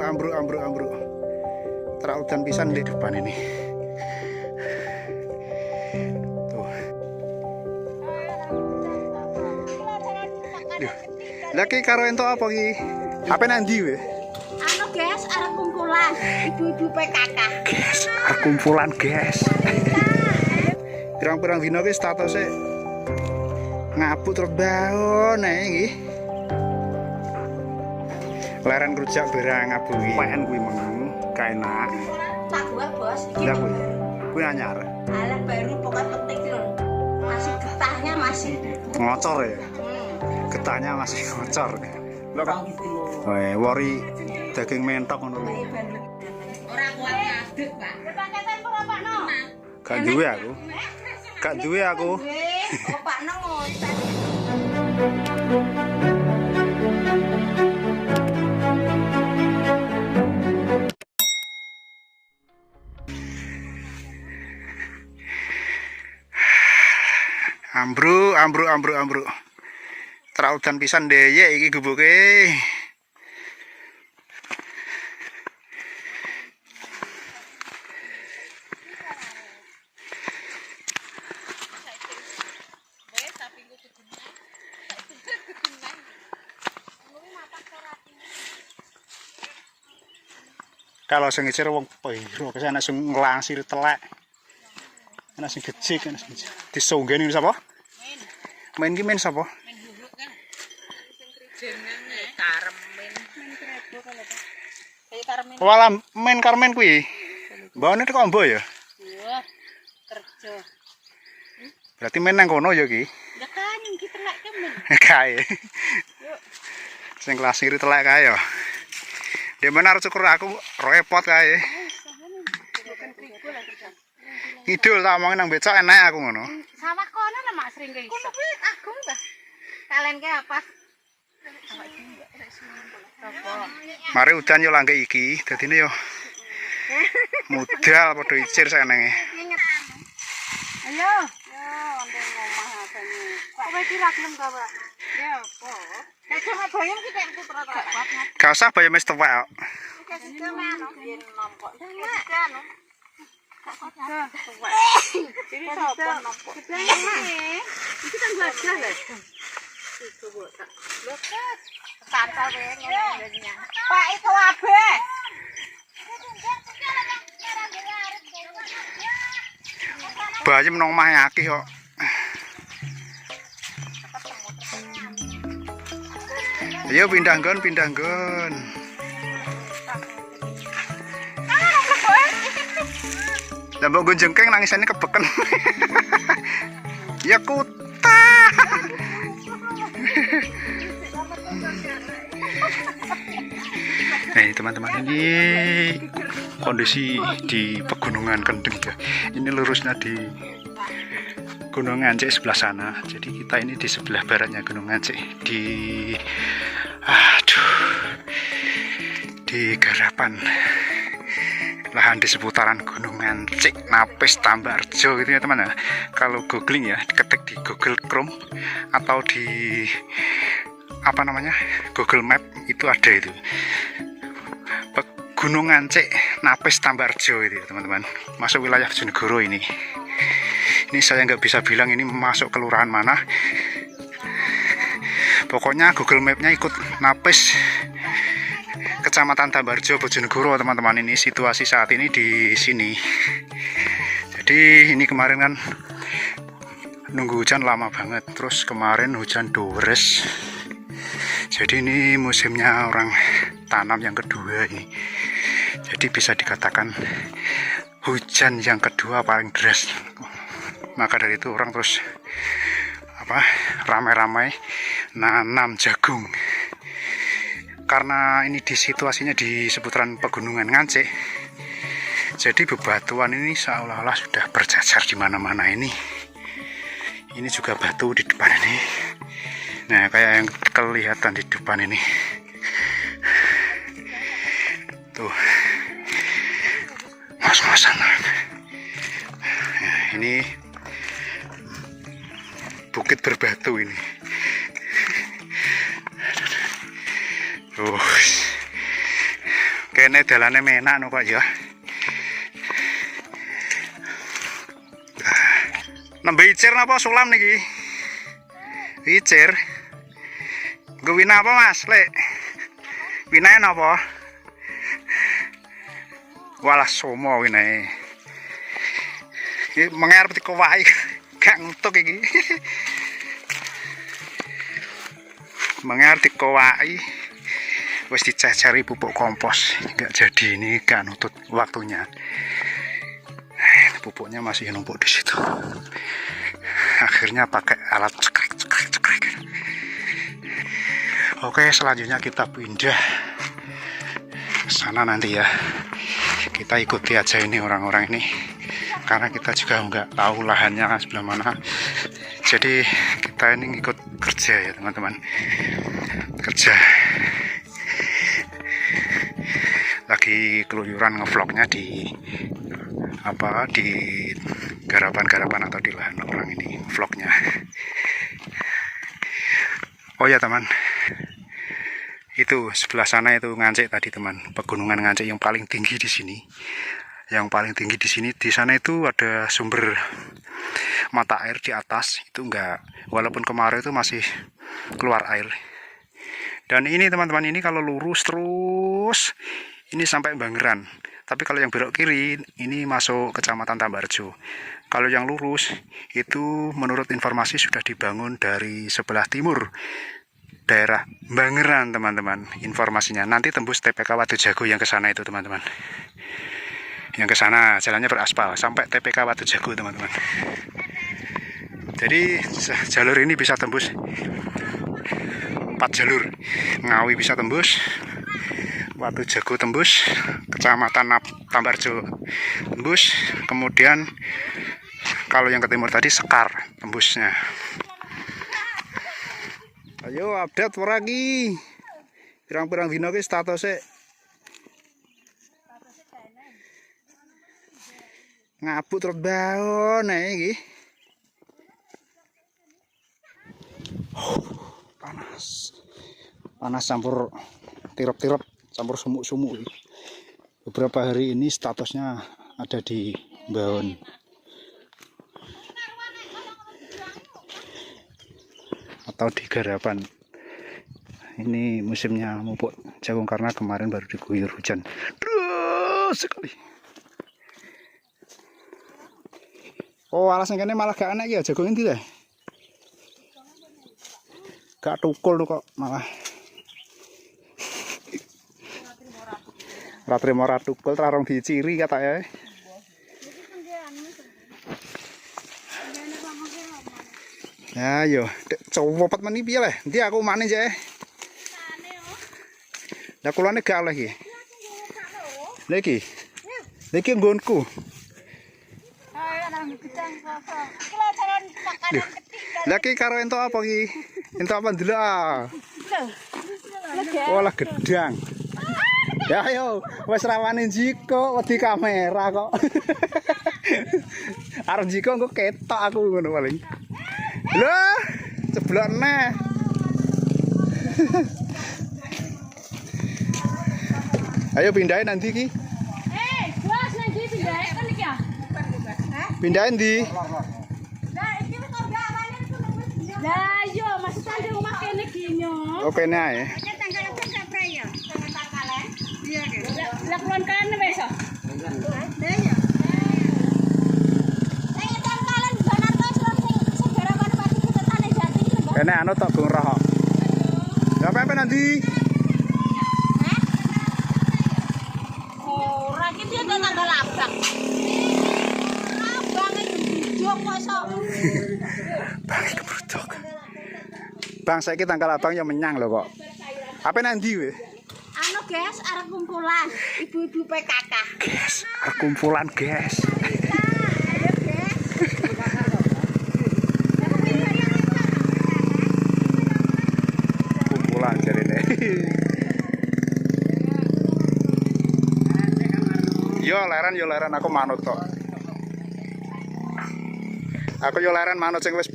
ambruk. Teraudan pisan di depan ini. Tuh. Duh. Lagi karo entuk apa ki? Apa nanti we? Anu guys, arep kumpulan ibu-ibu PKK. Guys, arep kumpulan guys. Pirang-pirang dino ki statusnya ngabuk terus baon nggih. Leren rujak berang ngabungi. Pengen kuwi meng kaenak. Tak buah bos iki. Lah kuwi anyar. Alah baru pokok petik lho. Masih getahnya masih Ngocor ya. Getahnya masih ngocor. Lho kan. Wori daging mentok ngono lho. ora kuat ngadeg, Pak. Pakai tempo Pak No. Gak duwe aku. Gak duwe aku. Oh Pak No ngoten. Ambruk. Teraudan pisan ndeyek iki gubuke. Kalau sing ngecer wong piro kesana sing nglangsir telek. Ana sing gejik, ana sing disonggeni sapa? Main ki main sapa? Main huruk kan. Sing krijengan karemen. Main krebo kalau Pak. Kayak karemen. Walah main karmen kuwi. Mbane teko mbo ya? Wah, kerja. Berarti main nang kono ya ki? Ya kan iki telek kemen. Kae. Yuk. Sing nglangsir telek kae ya. Dia benar cukur aku repot kae. Idul tak omongin nang becak enak aku ngono. Sawah kono lho Mak sering iso. Kono kuwi agung ta. Kalen ke apa? Mari udan yo langge iki, dadine yo modal padha icir senenge. Ayo. Yo, ndeng omah atene. Kowe iki ra gelem ta, Pak? Ya apa? Nek sama bayam ki tek putra ta. Gak usah bayar mes tuwek kok. Kasih anu yen nampok. Kasih anu. Jadi sapa nampok? Iki kan gajah lho. Itu Bu, tak. Loket. Tantau wae ngene. Pak itu abe. Bayem nang omahe akeh kok. Ayo pindah nggon. Lah mbok jengkeng nangisane kebeken. Ya kuta. Nah, teman-teman, ini kondisi di pegunungan Kendeng ya. Ini lurusnya di Gunung Ngancik sebelah sana. Jadi kita ini di sebelah baratnya Gunung Ngancik di garapan lahan di seputaran Gunung Ngancik, Napis, Tambarjo gitu ya teman ya. Kalau googling ya, ketik di Google Chrome atau di apa namanya Google Map itu ada itu Gunung Ngancik, Napis, Tambarjo itu ya teman-teman. Masuk wilayah Bojonegoro ini. Ini saya nggak bisa bilang ini masuk kelurahan mana. Pokoknya Google Map-nya ikut Napis, Kecamatan Tambarjo, Bojonegoro teman-teman. Ini situasi saat ini di sini. Jadi ini kemarin kan nunggu hujan lama banget. Terus kemarin hujan deres. Jadi ini musimnya orang tanam yang kedua ini. Jadi bisa dikatakan hujan yang kedua paling deras. Maka dari itu orang terus ramai-ramai nanam jagung. Karena ini di situasinya di seputaran pegunungan Ngancik, jadi bebatuan ini seolah-olah sudah berjajar di mana-mana ini. Ini juga batu di depan ini. Nah, kayak yang kelihatan di depan ini. Tuh, mas-masan. Nah, ini bukit berbatu ini. Kene dalane menak no Pak ya. Nembe icir napa sulam niki? Icir. Nggo wina apa Mas, Lek? Winae napa? Walah somo winae. Iki mengarep dikowaki. Gak ngutuk iki. Mengarep dikowaki. Wis dicacari pupuk kompos. Gak jadi ini gak nutut waktunya. Pupuknya masih numpuk di situ. Akhirnya pakai alat cekrek. Oke, selanjutnya kita pindah ke sana nanti ya. Kita ikuti aja ini orang-orang ini, karena kita juga nggak tahu lahannya sebelah mana. Jadi kita ini ikut kerja ya teman-teman. Kerja. Lagi keluyuran ngevlognya di garapan-garapan atau di lahan orang ini vlognya. Oh ya teman, itu sebelah sana itu Ngancik tadi teman, pegunungan Ngancik yang paling tinggi di sini. Yang paling tinggi di sini, di sana itu ada sumber mata air di atas. Itu enggak, walaupun kemarin itu masih keluar air. Dan ini teman-teman, ini kalau lurus terus ini sampai Bangeran. Tapi kalau yang belok kiri ini masuk Kecamatan Tambarjo. Kalau yang lurus itu menurut informasi sudah dibangun dari sebelah timur daerah Bangeran teman-teman. Informasinya nanti tembus TPK Watujago yang ke sana itu teman-teman. Yang ke sana jalannya beraspal sampai TPK Watujago teman-teman. Jadi jalur ini bisa tembus 4 jalur. Ngawi bisa tembus, Watujago tembus, Kecamatan Tambarjo tembus, kemudian kalau yang ke timur tadi Sekar tembusnya. Ayo update lagi. Pirang-pirang dino ki statusnya ngabut terus baon iki. Panas. Panas campur tirep-tirep, campur sumuk-sumuk. Beberapa hari ini statusnya ada di baon. Atau di garapan. Ini musimnya mupuk jagung karena kemarin baru diguyur hujan deras sekali. Oh, alasan kene malah gak enak ya jagung ini deh. Gak tukul tuh kok malah. Ratri mora tukul terarong diciri kata ya. Ya yo, copot meni piye le? Endi aku mane jek. Lah kulane gak oleh iki. Lah iki. Lah iki nggonku. Lah iki karo entuk apa iki? Entuk apa ndelok? Olah gedang. Ya ayo, wis rawane jiko wedi kamera kok. Arep jiko engko ketok aku ngono paling. Loh, ceblok neh. Ayo pindahin nanti ki. Bos nanti pindahin kan iki ya? Pindahin di. Lah iki wis ora awalnya itu. Lah iya, maksudnya di rumah kene gini. Oh kene ae. Tanggal apa sampai ya? Tanggal iya kan. Lah kulon kan wis. Lah iya. Kene anu tok gung roh. Ya pepe nanti. Ora iki dia tanggal abang. Abang iki jok kok iso. Bang kebrudok. Bang saiki tanggal abang ya menyang lho kok. Apa nanti we? Anu guys, arep kumpulan ibu-ibu PKK. Guys, arep kumpulan guys. Yo leren aku manut kok. Aku yo leren manut sing wis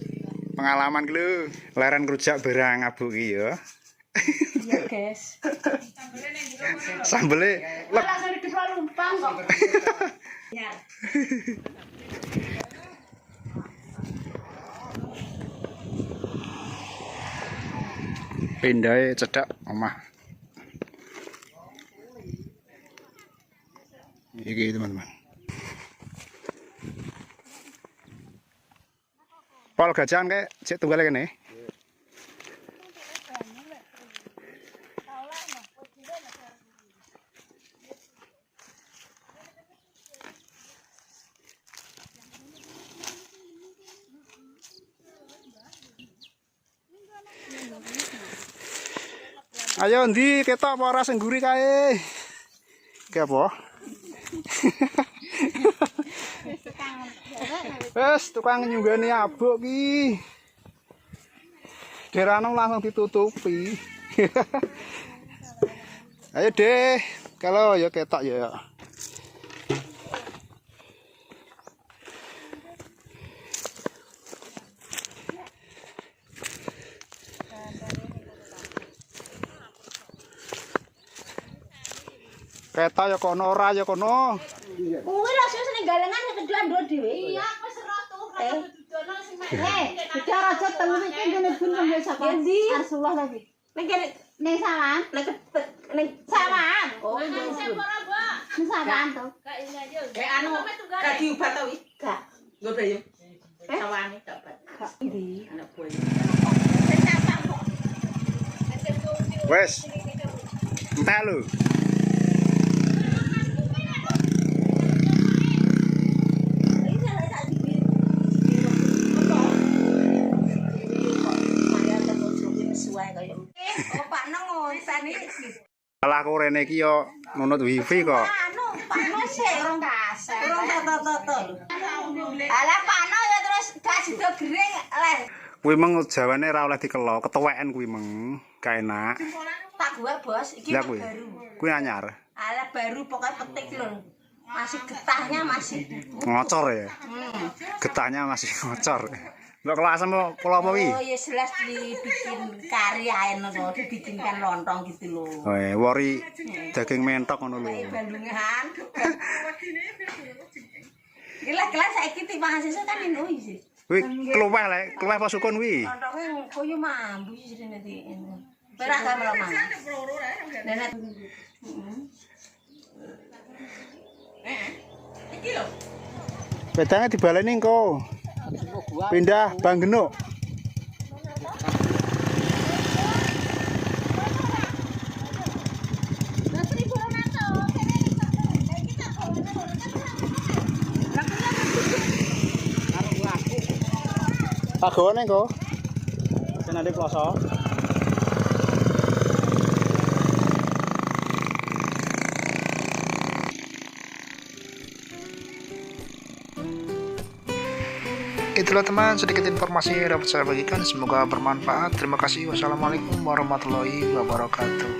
pengalaman ki lho. Leren rujak barang abu ki yo. Iya, guys. Sambelnya lek Langsung di lumpang kok. Ya. pindahnya cedak omah. Iki teman-teman. Pol gajahan kayak cek tunggal kene. Ayo ndi ketok apa ora sing guri kae? Ki apa? Wes tukang nyunggani abuk ki. Derano langsung ditutupi. Ayo deh, kalau ya ketok ya. Ketok ya kono ora ya kono. Kuwi lho sing galengan kedua ndo dhewe. Iya, wis roto dudono sing bicara aja telu iki ngene pun nang sapa? Rasulullah lagi. Ning kene ning sawan, ning sawan. Oh, ning sawan to. Kayak anu, gak diobat to iki? Gak. Nggo bayo. Sawane tak obat. Gak ndi? Anak buah. Wes. Entek lho. Pak nang ngonseni. Lah aku rene iki yo nunut wifi kok. Anu, Pak sik urung kasar. Urung toto. Alah Pak ya terus gak sida gering leh. Kuwi meng jawane ora oleh dikelo, ketuweken kuwi meng, gak enak. Tak gua bos, iki Lah kuwi. baru. Kuwi anyar. Alah baru pokoknya petik lho. Masih getahnya masih. Ngocor ya. Getahnya masih ngocor. Mbok kelas sama pola apa wi? Oh ya jelas dibikin kari ae ngono, dibikinkan lontong gitu lho. Oh, wori daging mentok ngono lho. Bandungan. Gila saiki timbangan sesuk kan ino iki. Kuwi kluweh lek, kluweh apa sukun kuwi? Lontonge koyo mambu sih nanti. Ora gak melok mangan. Nenek. Iki lho. Bedane dibaleni engko. Pindah Bang Genuk. Pagone engko. Senade ploso. Itulah teman, sedikit informasi yang dapat saya bagikan. Semoga bermanfaat. Terima kasih. Wassalamualaikum warahmatullahi wabarakatuh.